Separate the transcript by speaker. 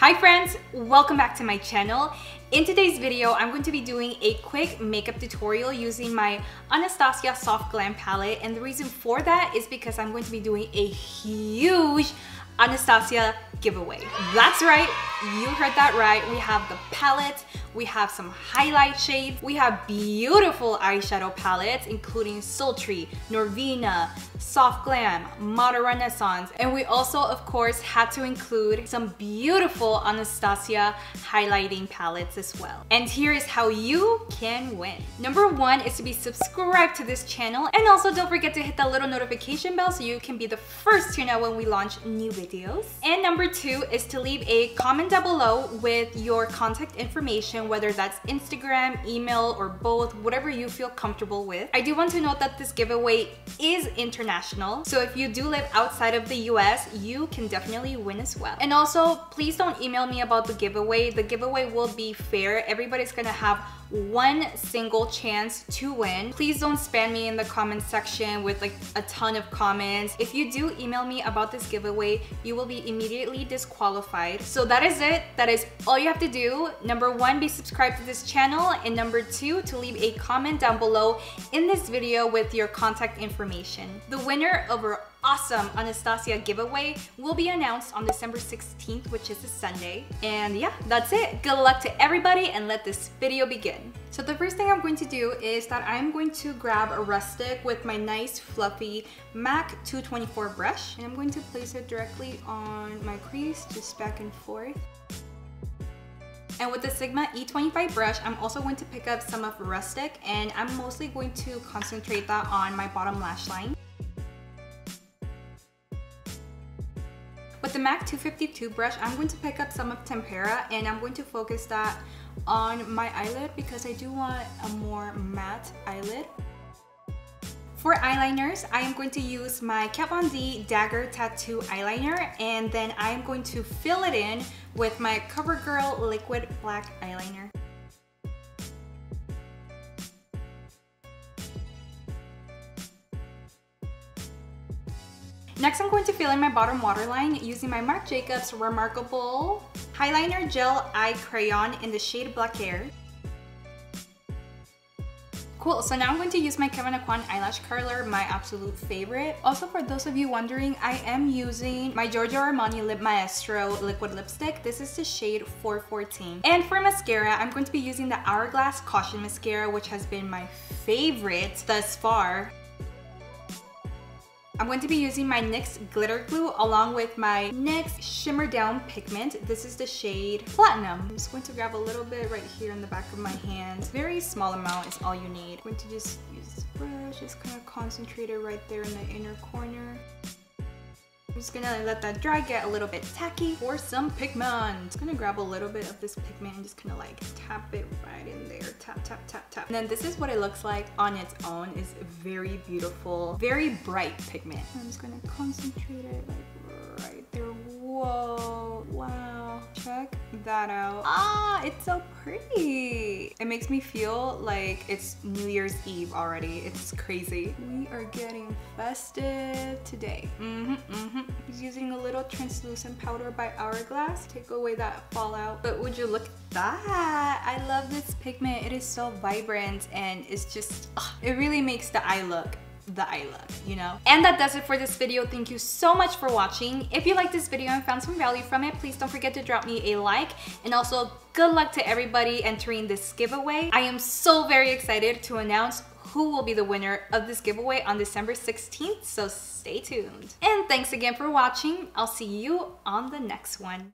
Speaker 1: Hi friends, welcome back to my channel. In today's video, I'm going to be doing a quick makeup tutorial using my Anastasia Soft Glam palette, and the reason for that is because I'm going to be doing a huge Anastasia giveaway. That's right, you heard that right. We have the palette, we have some highlight shades, we have beautiful eyeshadow palettes including Sultry, NORVINA, Soft Glam, Modern Renaissance, and we also of course had to include some beautiful Anastasia highlighting palettes as well. And here is how you can win. Number one is to be subscribed to this channel, and also don't forget to hit that little notification bell so you can be the first to know when we launch new videos. And number two is to leave a comment down below with your contact information, whether that's Instagram, email, or both, whatever you feel comfortable with. I do want to note that this giveaway is international, so if you do live outside of the US, you can definitely win as well. And also, please don't email me about the giveaway. The giveaway will be fair. Everybody's gonna have one single chance to win. Please don't spam me in the comment section with like a ton of comments. If you do email me about this giveaway, you will be immediately disqualified. So that is it. That is all you have to do. Number one, be subscribed to this channel, and number two, to leave a comment down below in this video with your contact information. The winner of our awesome Anastasia giveaway will be announced on December 16th, which is a Sunday. And yeah, that's it. Good luck to everybody, and let this video begin. So the first thing I'm going to do is that I'm going to grab a rustic with my nice fluffy MAC 224 brush, and I'm going to place it directly on my crease, just back and forth. And with the Sigma E25 brush, I'm also going to pick up some of rustic, and I'm mostly going to concentrate that on my bottom lash line. With the MAC 252 brush, I'm going to pick up some of tempera, and I'm going to focus that on my eyelid because I do want a more matte eyelid. For eyeliners, I am going to use my Kat Von D Dagger Tattoo eyeliner, and then I am going to fill it in with my CoverGirl Liquid Black eyeliner. Next, I'm going to fill in my bottom waterline using my Marc Jacobs Remarkable Highliner Gel Eye Crayon in the shade Black Air. Cool, so now I'm going to use my Kevyn Aucoin eyelash curler, my absolute favorite. Also, for those of you wondering, I am using my Giorgio Armani Lip Maestro liquid lipstick. This is the shade 414. And for mascara, I'm going to be using the Hourglass Caution Mascara, which has been my favorite thus far. I'm going to be using my NYX Glitter Glue along with my NYX Shimmer Down Pigment. This is the shade Platinum. I'm just going to grab a little bit right here in the back of my hand. Very small amount is all you need. I'm going to just use this brush, just kind of concentrate it right there in the inner corner. I'm just gonna let that dry, get a little bit tacky for some pigment. I'm just gonna grab a little bit of this pigment and just kind of like tap it right in there. Tap, tap, tap, tap. And then this is what it looks like on its own. It's very beautiful, very bright pigment. I'm just gonna concentrate it like right there. Whoa, wow, check that out. Ah, it's so pretty. It makes me feel like it's New Year's Eve already. It's crazy. We are getting festive today. Just using a little translucent powder by Hourglass. Take away that fallout. But would you look at that? I love this pigment. It is so vibrant, and it's just, it really makes the eye look you know? And that does it for this video. Thank you so much for watching. If you liked this video and found some value from it, please don't forget to drop me a like, and also good luck to everybody entering this giveaway. I am so very excited to announce who will be the winner of this giveaway on December 16th, so stay tuned. And thanks again for watching. I'll see you on the next one.